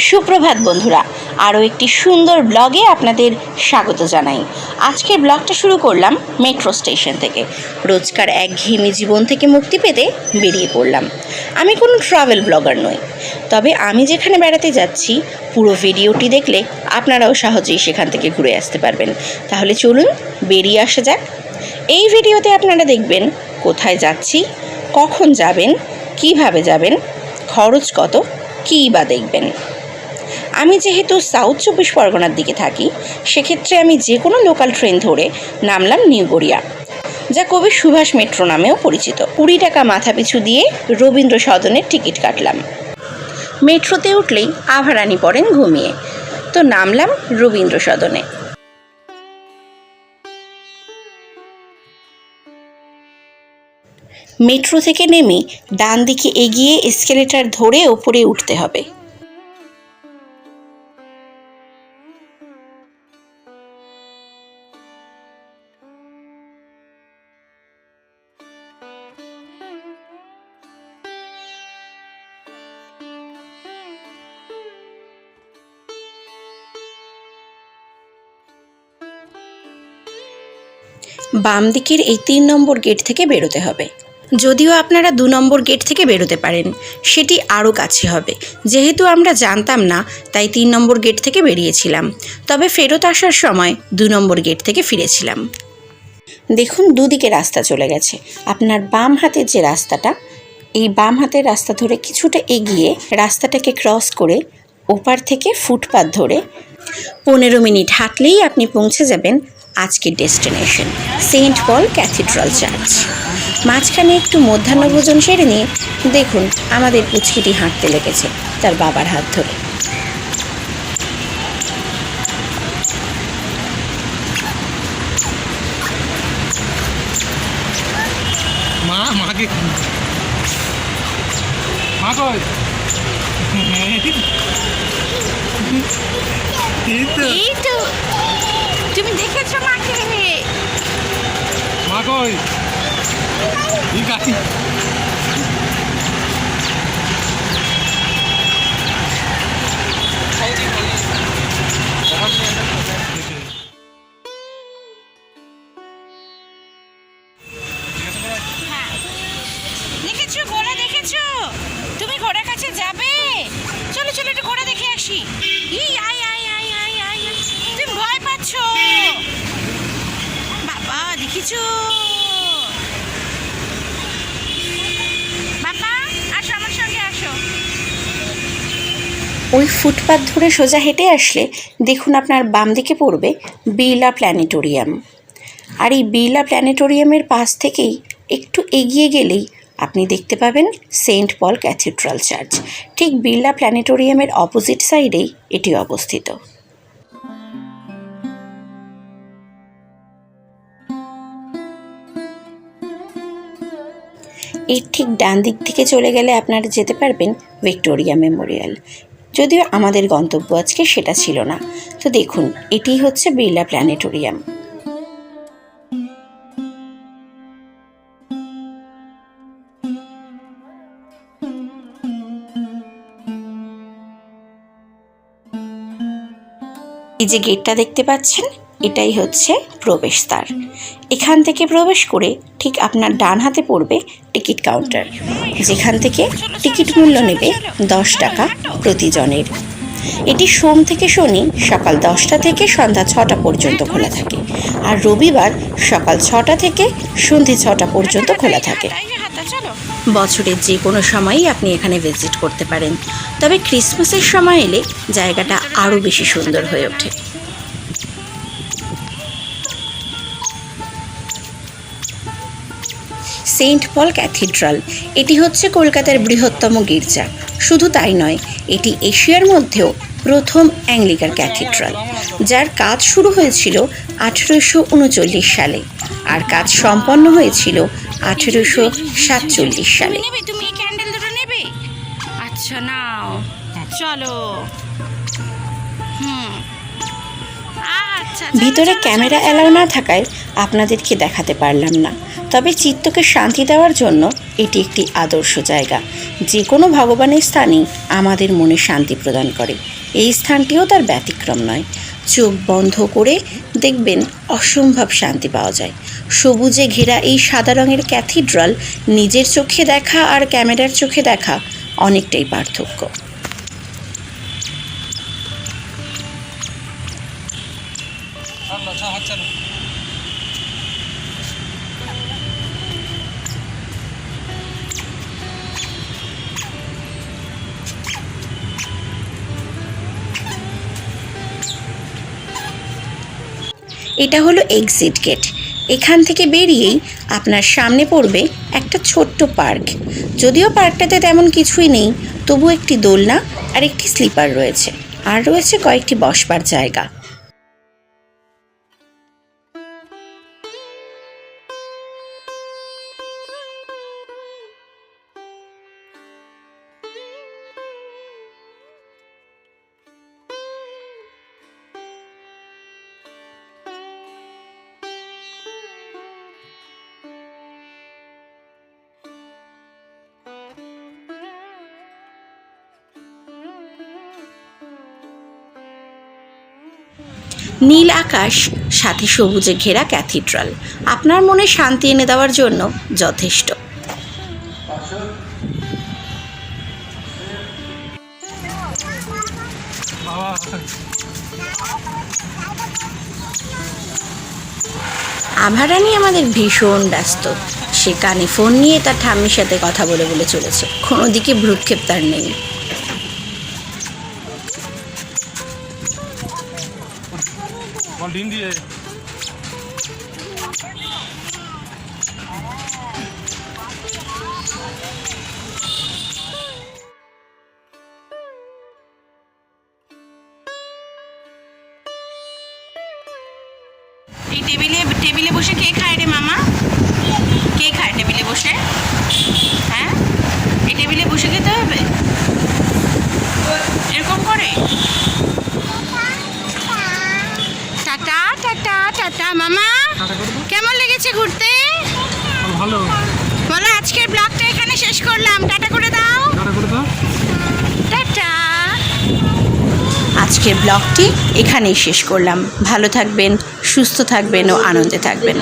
সুপ্রভাত বন্ধুরা, আরও একটি সুন্দর ব্লগে আপনাদের স্বাগত জানাই। আজকের ব্লগটা শুরু করলাম মেট্রো স্টেশন থেকে। রোজকার একঘেয়েমি জীবন থেকে মুক্তি পেতে বেরিয়ে পড়লাম। আমি কোনো ট্রাভেল ব্লগার নই, তবে আমি যেখানে বেড়াতে যাচ্ছি পুরো ভিডিওটি দেখলে আপনারাও সহজেই সেখান থেকে ঘুরে আসতে পারবেন। তাহলে চলুন বেরিয়ে আসা যাক। এই ভিডিওতে আপনারা দেখবেন কোথায় যাচ্ছি, কখন যাবেন, কিভাবে যাবেন, খরচ কত, কী বা দেখবেন। আমি যেহেতু সাউথ 24 পরগনার দিকে থাকি, সেক্ষেত্রে আমি যে কোনো লোকাল ট্রেন ধরে নামলাম নিউ গড়িয়া, যা কবি সুভাষ মেট্রো নামেও পরিচিত। 20 টাকা মাথাপিছু দিয়ে রবীন্দ্র সদনের টিকিট কাটলাম। মেট্রোতে উঠলেই আভারানি পড়েন ঘুমিয়ে, তো নামলাম রবীন্দ্র সদনে। মেট্রো থেকে নেমে ডান দিকে এগিয়ে এসকেলেটর ধরে ওপরে উঠতে হবে। বাম দিকের এই 3 নম্বর গেট থেকে বেরোতে হবে। যদিও আপনারা 2 নম্বর গেট থেকে বেরোতে পারেন, সেটি আরও কাছে হবে। যেহেতু আমরা জানতাম না, তাই 3 নম্বর গেট থেকে বেরিয়েছিলাম, তবে ফেরত আসার সময় 2 নম্বর গেট থেকে ফিরেছিলাম। দেখুন, দুদিকে রাস্তা চলে গেছে। আপনার বাম হাতের যে রাস্তাটা, এই বাম হাতের রাস্তা ধরে কিছুটা এগিয়ে রাস্তাটাকে ক্রস করে ওপার থেকে ফুটপাথ ধরে 15 মিনিট হাঁটলেই আপনি পৌঁছে যাবেন আজকের ডেস্টিনেশন, সেন্ট পল ক্যাথিড্রাল চার্চ। মাঝখানে একটু মধ্যাহ্নভোজন সেরে নিয়ে দেখুন আমাদের পুচকিটি হাঁটতে লেগেছে তার বাবার হাত ধরে। তুমি দেখেছো মাকে? মা কই? দেখেছো ঘোড়া? দেখেছো? তুমি ঘোড়ার কাছে যাবে? চলো চলো একটু ঘোড়া দেখে আসি। তুমি ভয় পাচ্ছ? বাবা দেখেছো? বাবা আসো, আমার সঙ্গে আসো। ওই ফুটপাথ ধরে সোজা হেঁটে আসলে দেখুন আপনার বাম দিকে পড়বে বিড়লা প্ল্যানেটোরিয়াম। আর এই বিড়লা প্ল্যানেটোরিয়ামের পাশ থেকেই একটু এগিয়ে গেলেই আপনি দেখতে পাবেন সেন্ট পল ক্যাথিড্রাল চার্চ। ঠিক বিড়লা প্ল্যানেটোরিয়ামের অপোজিট সাইডেই এটি অবস্থিত। এর ঠিক ডান দিক থেকে চলে গেলে আপনারা যেতে পারবেন ভিক্টোরিয়া মেমোরিয়াল। যদিও আমাদের গন্তব্য আজকে সেটা ছিল না। তো দেখুন, এটি হচ্ছে বিড়লা প্ল্যানেটোরিয়াম। এই যে গেটটা দেখতে পাচ্ছেন, এটাই হচ্ছে প্রবেশদ্বার। এখান থেকে প্রবেশ করে ঠিক আপনার ডান হাতে পড়বে টিকিট কাউন্টার, যেখান থেকে টিকিট মূল্য নেবে 10 টাকা প্রতিজনের। এটি সোম থেকে শনি সকাল 10টা থেকে সন্ধ্যা 6টা পর্যন্ত খোলা থাকে, আর রবিবার সকাল 6টা থেকে সন্ধে 6টা পর্যন্ত খোলা থাকে। বছরের যে কোনো সময়ই আপনি এখানে ভিজিট করতে পারেন, তবে ক্রিসমাসের সময় এলে জায়গাটা আরও বেশি সুন্দর হয়ে ওঠে। সেন্ট পল ক্যাথিড্রাল এটি হচ্ছে কলকাতার বৃহত্তম গির্জা। শুধু তাই নয়, এটি এশিয়ার মধ্যেও প্রথম অ্যাংলিকান ক্যাথিড্রাল, যার কাজ শুরু হয়েছিল 1839 সালে আর কাজ সম্পন্ন হয়েছিল 1847 সালে। তুমি এই ক্যান্ডেল দুটো নেবে? আচ্ছা নাও, চলো। ভিতরে ক্যামেরা অ্যালাউ না থাকায় আপনাদেরকে দেখাতে পারলাম না, তবে চিত্তকে শান্তি দেওয়ার জন্য এটি একটি আদর্শ জায়গা। যে কোনো ভগবানের স্থানই আমাদের মনে শান্তি প্রদান করে, এই স্থানটিও তার ব্যতিক্রম নয়। চোখ বন্ধ করে দেখবেন অসম্ভব শান্তি পাওয়া যায়। সবুজে ঘেরা এই সাদা রঙের ক্যাথিড্রাল নিজের চোখে দেখা আর ক্যামেরার চোখে দেখা অনেকটাই পার্থক্য। এটা হলো এক্সিট গেট। এখান থেকে বেরিয়েই আপনার সামনে পড়বে একটা ছোট্ট পার্ক। যদিও পার্কটাতে তেমন কিছুই নেই, তবু একটি দোলনা আর একটি স্লিপার রয়েছে, আর রয়েছে কয়েকটি বসবার জায়গা। নীল আকাশ সাথে সবুজে ঘেরা ক্যাথিড্রাল আপনার মনে শান্তি এনে দেওয়ার জন্য যথেষ্ট। আভারানি আমাদের ভীষণ ব্যস্ত। সে কানে ফোন নিয়ে তার ঠাম্মির সাথে কথা বলে বলে চলেছে, কোনো দিকে ভ্রুক্ষেপ তার নেই। এই টেবিলে বসে কে খায় রে মামা? কে খায় টেবিলে বসে? হ্যাঁ, এই টেবিলে বসে খেতে হবে এরকম করে। টাটা টাটা টাটা মামা, কেমন লেগেছে ঘুরতে? ভালো। বলো আজকের ব্লগটা এখানে শেষ করলাম, টাটা করে দাও। টাটা। আজকের ব্লগটি এখানেই শেষ করলাম। ভালো থাকবেন, সুস্থ থাকবেন ও আনন্দে থাকবেন।